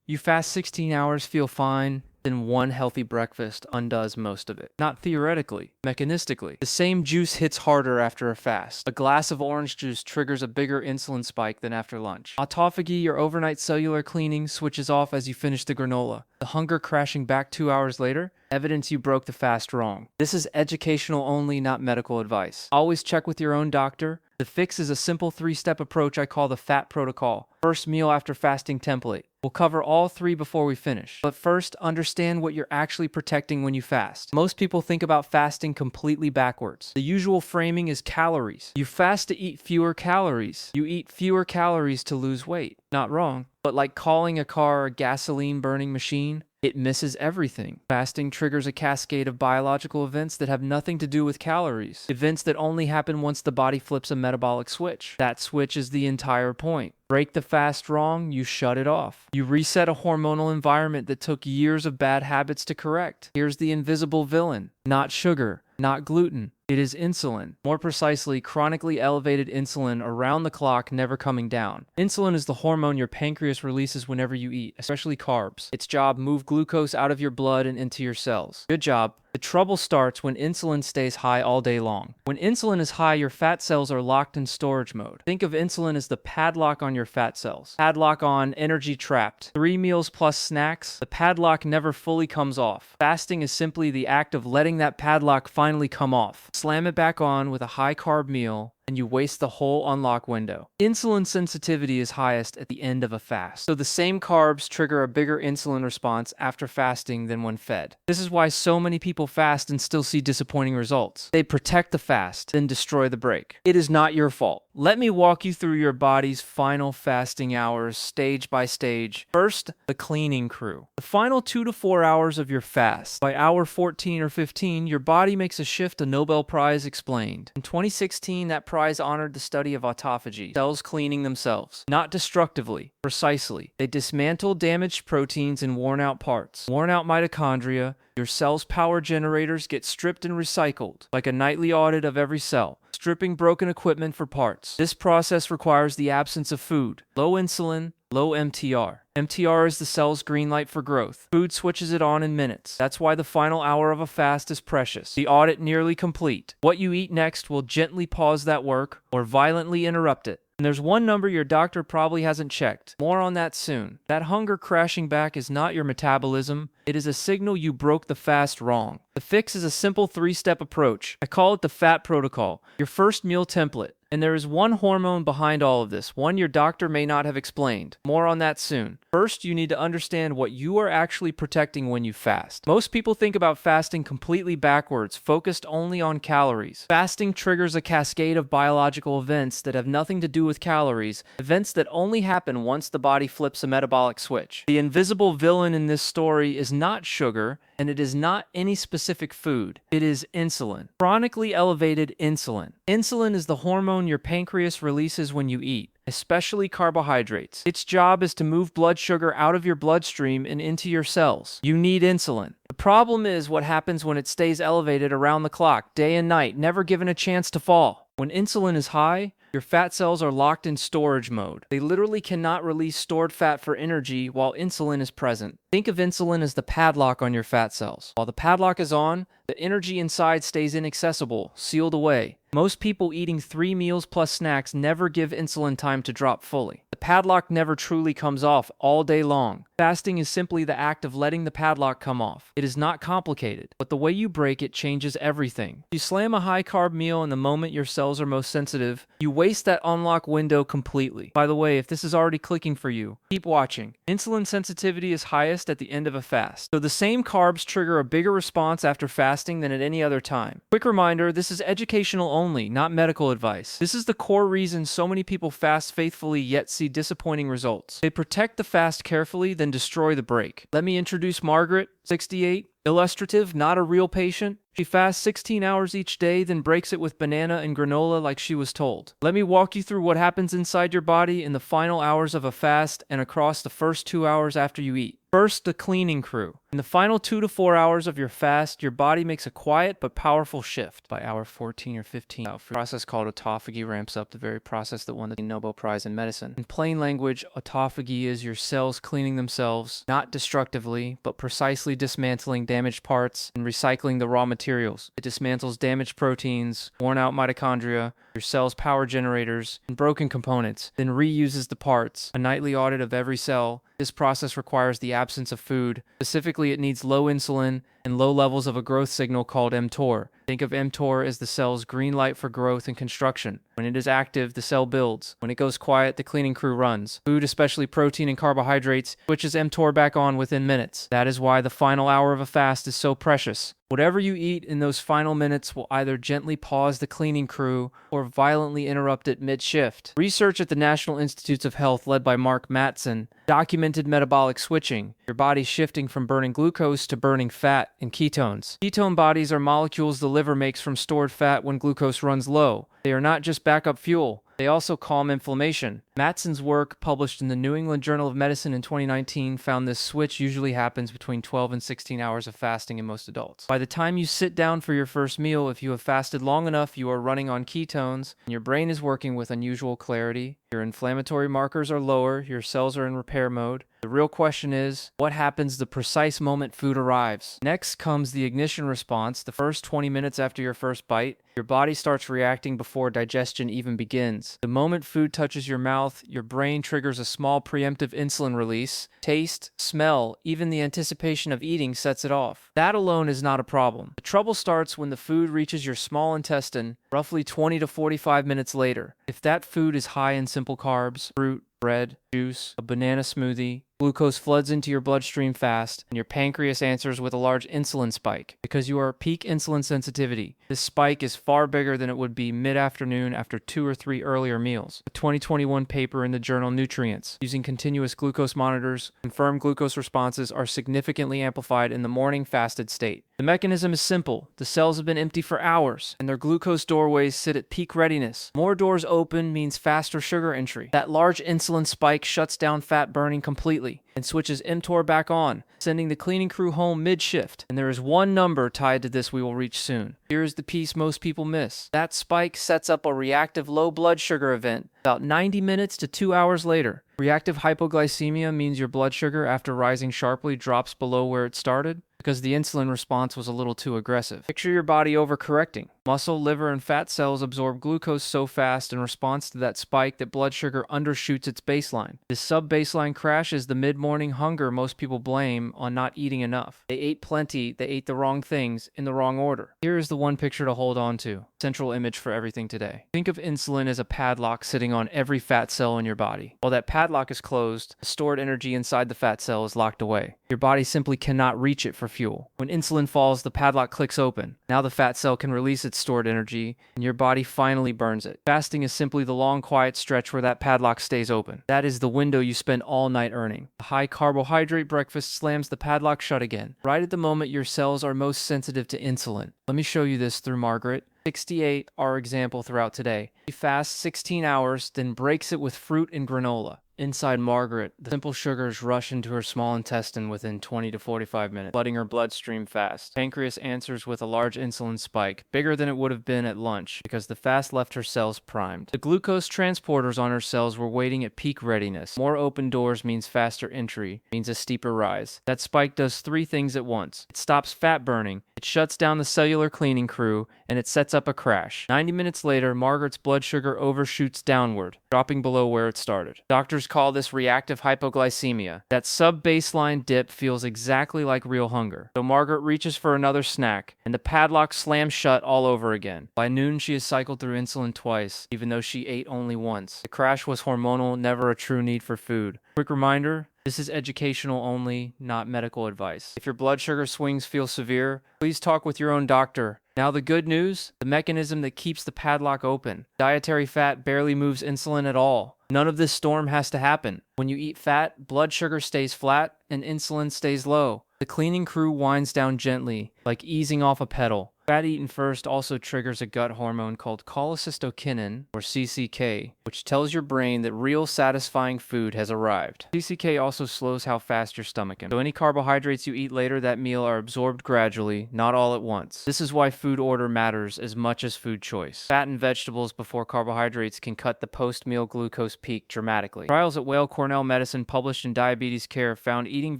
You fast 16 hours, feel fine, then one healthy breakfast undoes most of it. Not theoretically, mechanistically. The same juice hits harder after a fast. A glass of orange juice triggers a bigger insulin spike than after lunch. Autophagy, your overnight cellular cleaning, switches off as you finish the granola. The hunger crashing back 2 hours later, evidence you broke the fast wrong. This is educational only, not medical advice. Always check with your own doctor. The fix is a simple 3-step approach I call the Fat Protocol. First meal after fasting template. We'll cover all 3 before we finish. But first, understand what you're actually protecting when you fast. Most people think about fasting completely backwards. The usual framing is calories. You fast to eat fewer calories. You eat fewer calories to lose weight. Not wrong. But like calling a car a gasoline-burning machine, it misses everything. Fasting triggers a cascade of biological events that have nothing to do with calories. Events that only happen once the body flips a metabolic switch. That switch is the entire point. Break the fast wrong, you shut it off. You reset a hormonal environment that took years of bad habits to correct. Here's the invisible villain. Not sugar, not gluten. It is insulin. More precisely, chronically elevated insulin around the clock, never coming down. Insulin is the hormone your pancreas releases whenever you eat, especially carbs. Its job, move glucose out of your blood and into your cells. Good job. The trouble starts when insulin stays high all day long. When insulin is high, your fat cells are locked in storage mode. Think of insulin as the padlock on your fat cells. Padlock on, energy trapped. 3 meals plus snacks, the padlock never fully comes off. Fasting is simply the act of letting that padlock finally come off. Slam it back on with a high-carb meal, and you waste the whole unlock window. Insulin sensitivity is highest at the end of a fast, so the same carbs trigger a bigger insulin response after fasting than when fed. This is why so many people fast and still see disappointing results. They protect the fast, then destroy the break. It is not your fault. Let me walk you through your body's final fasting hours, stage by stage. First, the cleaning crew. The final 2 to 4 hours of your fast. By hour 14 or 15, your body makes a shift a Nobel Prize explained. In 2016, that prize honored the study of autophagy, cells cleaning themselves. Not destructively, precisely. They dismantle damaged proteins and worn-out parts. Worn-out mitochondria, your cell's power generators get stripped and recycled, like a nightly audit of every cell. Stripping broken equipment for parts. This process requires the absence of food, low insulin, low MTR. MTR is the cell's green light for growth. Food switches it on in minutes. That's why the final hour of a fast is precious. The audit nearly complete. What you eat next will gently pause that work or violently interrupt it. And there's one number your doctor probably hasn't checked. More on that soon. That hunger crashing back is not your metabolism. It is a signal you broke the fast wrong. The fix is a simple 3-step approach. I call it the Fat Protocol, your first meal template. And there is one hormone behind all of this, one your doctor may not have explained. More on that soon. First, you need to understand what you are actually protecting when you fast. Most people think about fasting completely backwards, focused only on calories. Fasting triggers a cascade of biological events that have nothing to do with calories, events that only happen once the body flips a metabolic switch. The invisible villain in this story is not sugar, and it is not any specific food. It is insulin. Chronically elevated insulin. Insulin is the hormone your pancreas releases when you eat, especially carbohydrates. Its job is to move blood sugar out of your bloodstream and into your cells. You need insulin. The problem is what happens when it stays elevated around the clock, day and night, never given a chance to fall. When insulin is high, your fat cells are locked in storage mode. They literally cannot release stored fat for energy while insulin is present. Think of insulin as the padlock on your fat cells. While the padlock is on, the energy inside stays inaccessible, sealed away. Most people eating 3 meals plus snacks never give insulin time to drop fully. The padlock never truly comes off all day long. Fasting is simply the act of letting the padlock come off. It is not complicated, but the way you break it changes everything. You slam a high-carb meal in the moment your cells are most sensitive, you waste that unlock window completely. By the way, if this is already clicking for you, keep watching. Insulin sensitivity is highest at the end of a fast. So the same carbs trigger a bigger response after fasting than at any other time. Quick reminder, this is educational only, not medical advice. This is the core reason so many people fast faithfully yet see disappointing results. They protect the fast carefully, then destroy the break. Let me introduce Margaret, 68, illustrative, not a real patient. She fasts 16 hours each day, then breaks it with banana and granola like she was told. Let me walk you through what happens inside your body in the final hours of a fast and across the first 2 hours after you eat. First, the cleaning crew. In the final 2 to 4 hours of your fast, your body makes a quiet but powerful shift. By hour 14 or 15, a process called autophagy ramps up, the very process that won the Nobel Prize in medicine. In plain language, autophagy is your cells cleaning themselves, not destructively, but precisely dismantling damaged parts and recycling the raw materials. It dismantles damaged proteins, worn-out mitochondria, your cell's power generators, and broken components, then reuses the parts. A nightly audit of every cell. This process requires the absence of food. Specifically, it needs low insulin and low levels of a growth signal called mTOR. Think of mTOR as the cell's green light for growth and construction. When it is active, the cell builds. When it goes quiet, the cleaning crew runs. Food, especially protein and carbohydrates, switches mTOR back on within minutes. That is why the final hour of a fast is so precious. Whatever you eat in those final minutes will either gently pause the cleaning crew or violently interrupt it mid-shift. Research at the National Institutes of Health, led by Mark Mattson, documented metabolic switching, your body shifting from burning glucose to burning fat and ketones. Ketone bodies are molecules the liver makes from stored fat when glucose runs low. They are not just backup fuel. They also calm inflammation. Mattson's work, published in the New England Journal of Medicine in 2019, found this switch usually happens between 12 and 16 hours of fasting in most adults. By the time you sit down for your first meal, if you have fasted long enough, you are running on ketones, and your brain is working with unusual clarity. Your inflammatory markers are lower, your cells are in repair mode. The real question is, what happens the precise moment food arrives? Next comes the ignition response. The first 20 minutes after your first bite, your body starts reacting before digestion even begins. The moment food touches your mouth, your brain triggers a small preemptive insulin release. Taste, smell, even the anticipation of eating sets it off. That alone is not a problem. The trouble starts when the food reaches your small intestine, roughly 20 to 45 minutes later. If that food is high in simple carbs, fruit, bread, juice, a banana smoothie, glucose floods into your bloodstream fast, and your pancreas answers with a large insulin spike. Because you are peak insulin sensitivity, this spike is far bigger than it would be mid-afternoon after 2 or 3 earlier meals. A 2021 paper in the journal Nutrients, using continuous glucose monitors, confirmed glucose responses are significantly amplified in the morning fasted state. The mechanism is simple. The cells have been empty for hours, and their glucose doorways sit at peak readiness. More doors open means faster sugar entry. That large insulin spike shuts down fat burning completely and switches mTOR back on, sending the cleaning crew home mid-shift. And there is one number tied to this we will reach soon. Here is the piece most people miss. That spike sets up a reactive low blood sugar event about 90 minutes to 2 hours later. Reactive hypoglycemia means your blood sugar, after rising sharply, drops below where it started because the insulin response was a little too aggressive. Picture your body overcorrecting. Muscle, liver, and fat cells absorb glucose so fast in response to that spike that blood sugar undershoots its baseline. This sub-baseline crash is the mid-morning hunger most people blame on not eating enough. They ate plenty, they ate the wrong things in the wrong order. Here is the one picture to hold on to. Central image for everything today. Think of insulin as a padlock sitting on every fat cell in your body. While that padlock is closed, the stored energy inside the fat cell is locked away. Your body simply cannot reach it for fuel. When insulin falls, the padlock clicks open. Now the fat cell can release its stored energy, and your body finally burns it. Fasting is simply the long, quiet stretch where that padlock stays open. That is the window you spend all night earning. A high carbohydrate breakfast slams the padlock shut again, right at the moment your cells are most sensitive to insulin. Let me show you this through Margaret. 68, our example throughout today. She fasts 16 hours, then breaks it with fruit and granola. Inside Margaret, the simple sugars rush into her small intestine within 20 to 45 minutes, flooding her bloodstream fast. Pancreas answers with a large insulin spike, bigger than it would have been at lunch, because the fast left her cells primed. The glucose transporters on her cells were waiting at peak readiness. More open doors means faster entry, means a steeper rise. That spike does 3 things at once. It stops fat burning, it shuts down the cellular cleaning crew, and it sets up a crash. 90 minutes later, Margaret's blood sugar overshoots downward, dropping below where it started. Doctors call this reactive hypoglycemia. That sub-baseline dip feels exactly like real hunger. So Margaret reaches for another snack, and the padlock slams shut all over again. By noon, she has cycled through insulin twice, even though she ate only once. The crash was hormonal, never a true need for food. Quick reminder, this is educational only, not medical advice. If your blood sugar swings feel severe, please talk with your own doctor. Now the good news, the mechanism that keeps the padlock open. Dietary fat barely moves insulin at all. None of this storm has to happen. When you eat fat, blood sugar stays flat and insulin stays low. The cleaning crew winds down gently, like easing off a pedal. Fat eaten first also triggers a gut hormone called cholecystokinin, or CCK, which tells your brain that real satisfying food has arrived. CCK also slows how fast your stomach empties. So any carbohydrates you eat later that meal are absorbed gradually, not all at once. This is why food order matters as much as food choice. Fat and vegetables before carbohydrates can cut the post-meal glucose peak dramatically. Trials at Weill Cornell Medicine published in Diabetes Care found eating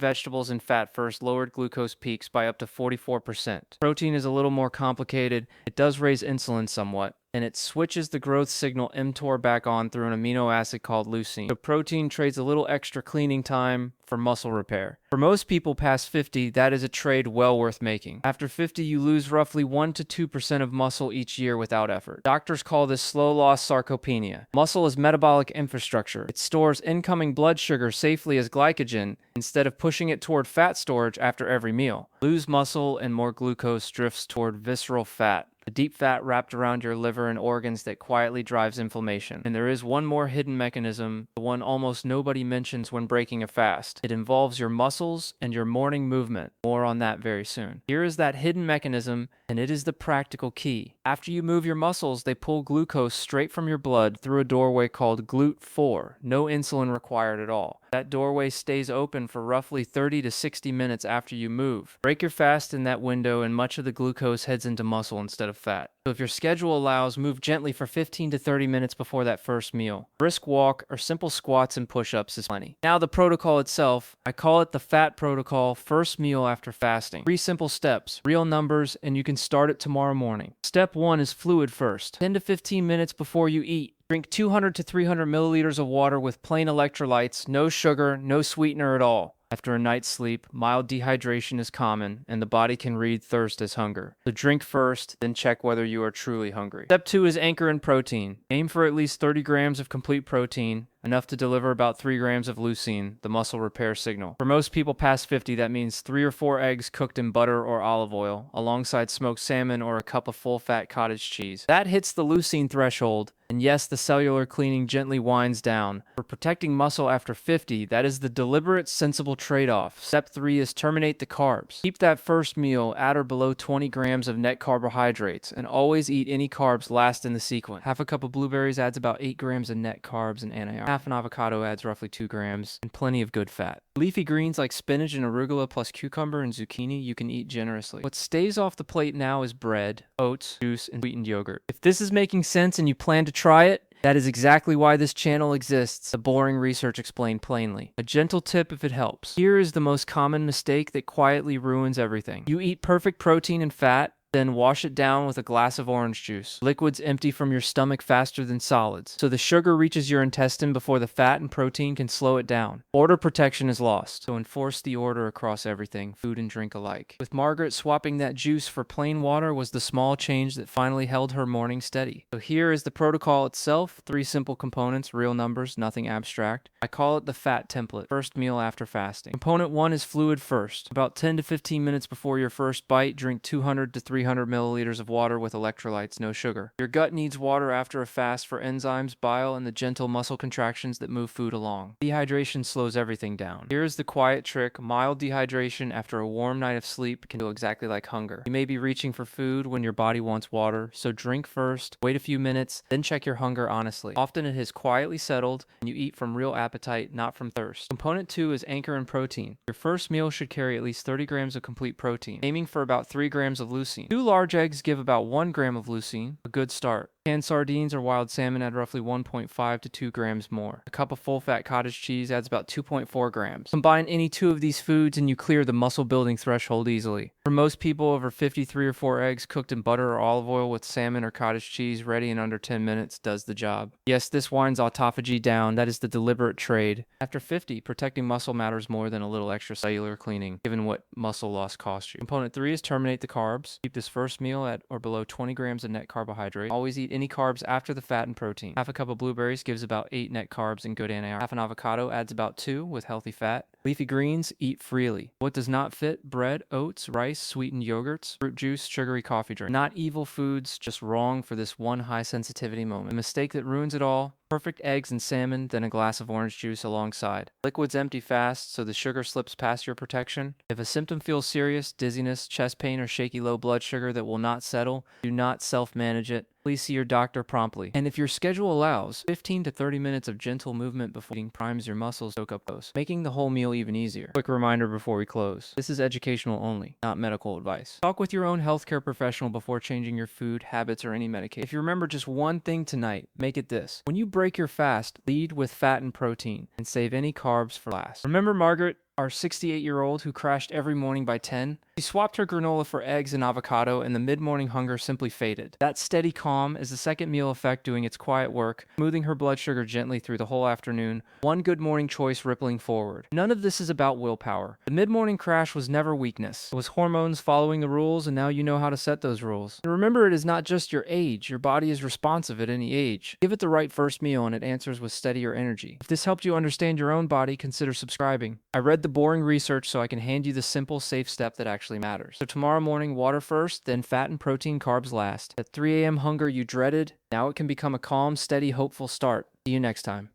vegetables and fat first lowered glucose peaks by up to 44%. Protein is a little more complicated. It does raise insulin somewhat, and it switches the growth signal mTOR back on through an amino acid called leucine. So protein trades a little extra cleaning time for muscle repair. For most people past 50, that is a trade well worth making. After 50, you lose roughly 1 to 2% of muscle each year without effort. Doctors call this slow loss sarcopenia. Muscle is metabolic infrastructure. It stores incoming blood sugar safely as glycogen instead of pushing it toward fat storage after every meal. Lose muscle and more glucose drifts toward visceral fat, the deep fat wrapped around your liver and organs that quietly drives inflammation. And there is one more hidden mechanism, the one almost nobody mentions when breaking a fast. It involves your muscles and your morning movement. More on that very soon. Here is that hidden mechanism, and it is the practical key. After you move your muscles, they pull glucose straight from your blood through a doorway called GLUT4. No insulin required at all. That doorway stays open for roughly 30 to 60 minutes after you move. Break your fast in that window and much of the glucose heads into muscle instead of fat. So if your schedule allows, move gently for 15 to 30 minutes before that first meal. Brisk walk or simple squats and push-ups is plenty. Now the protocol itself, I call it the FAT protocol, first meal after fasting. 3 simple steps, real numbers, and you can start it tomorrow morning. Step 1 is fluid first. 10 to 15 minutes before you eat, drink 200 to 300 milliliters of water with plain electrolytes, no sugar, no sweetener at all. After a night's sleep, mild dehydration is common, and the body can read thirst as hunger. So drink first, then check whether you are truly hungry. Step 2 is anchor in protein. Aim for at least 30 grams of complete protein, enough to deliver about 3 grams of leucine, the muscle repair signal. For most people past 50, that means 3 or 4 eggs cooked in butter or olive oil, alongside smoked salmon or a cup of full-fat cottage cheese. That hits the leucine threshold, and yes, the cellular cleaning gently winds down. For protecting muscle after 50, that is the deliberate, sensible trade-off. Step 3 is terminate the carbs. Keep that first meal at or below 20 grams of net carbohydrates, and always eat any carbs last in the sequence. Half a cup of blueberries adds about 8 grams of net carbs and antioxidants. Half an avocado adds roughly 2 grams, and plenty of good fat. Leafy greens like spinach and arugula plus cucumber and zucchini you can eat generously. What stays off the plate now is bread, oats, juice, and sweetened yogurt. If this is making sense and you plan to try it, that is exactly why this channel exists, the boring research explained plainly. A gentle tip if it helps. Here is the most common mistake that quietly ruins everything. You eat perfect protein and fat, then wash it down with a glass of orange juice. Liquids empty from your stomach faster than solids, so the sugar reaches your intestine before the fat and protein can slow it down. Order protection is lost, so enforce the order across everything, food and drink alike. With Margaret, swapping that juice for plain water was the small change that finally held her morning steady. So here is the protocol itself, 3 simple components, real numbers, nothing abstract. I call it the FAT template, first meal after fasting. Component 1 is fluid first. About 10 to 15 minutes before your first bite, drink 200 to 300 milliliters of water with electrolytes, no sugar. Your gut needs water after a fast for enzymes, bile, and the gentle muscle contractions that move food along. Dehydration slows everything down. Here is the quiet trick. Mild dehydration after a warm night of sleep can feel exactly like hunger. You may be reaching for food when your body wants water, so drink first, wait a few minutes, then check your hunger honestly. Often it has quietly settled, and you eat from real appetite, not from thirst. Component 2 is anchor in protein. Your first meal should carry at least 30 grams of complete protein, aiming for about 3 grams of leucine. 2 large eggs give about 1 gram of leucine, a good start. Canned sardines or wild salmon add roughly 1.5 to 2 grams more. A cup of full-fat cottage cheese adds about 2.4 grams. Combine any 2 of these foods and you clear the muscle-building threshold easily. For most people over 50, 3 or 4 eggs cooked in butter or olive oil with salmon or cottage cheese ready in under 10 minutes does the job. Yes, this winds autophagy down. That is the deliberate trade. After 50, protecting muscle matters more than a little extra cellular cleaning, given what muscle loss costs you. Component 3 is terminate the carbs. Keep this first meal at or below 20 grams of net carbohydrate. Always eat any carbs after the fat and protein. Half a cup of blueberries gives about 8 net carbs and good antioxidants. Half an avocado adds about 2 with healthy fat. Leafy greens, eat freely. What does not fit? Bread, oats, rice, sweetened yogurts, fruit juice, sugary coffee drink. Not evil foods, just wrong for this one high sensitivity moment. A mistake that ruins it all. Perfect eggs and salmon, then a glass of orange juice alongside. Liquids empty fast so the sugar slips past your protection. If a symptom feels serious, dizziness, chest pain, or shaky low blood sugar that will not settle, do not self-manage it. Please see your doctor promptly. And if your schedule allows, 15 to 30 minutes of gentle movement before eating primes your muscles soak up those, making the whole meal even easier. Quick reminder before we close. This is educational only, not medical advice. Talk with your own healthcare professional before changing your food, habits, or any medication. If you remember just one thing tonight, make it this. When you break your fast, lead with fat and protein, and save any carbs for last. Remember Margaret, our 68-year-old who crashed every morning by 10? She swapped her granola for eggs and avocado, and the mid-morning hunger simply faded. That steady calm is the second meal effect doing its quiet work, smoothing her blood sugar gently through the whole afternoon, one good morning choice rippling forward. None of this is about willpower. The mid-morning crash was never weakness. It was hormones following the rules, and now you know how to set those rules. And remember, it is not just your age. Your body is responsive at any age. Give it the right first meal, and it answers with steadier energy. If this helped you understand your own body, consider subscribing. I read the boring research so I can hand you the simple, safe step that actually matters. So tomorrow morning, water first, then fat and protein carbs last. That 3 a.m. hunger you dreaded, now it can become a calm, steady, hopeful start. See you next time.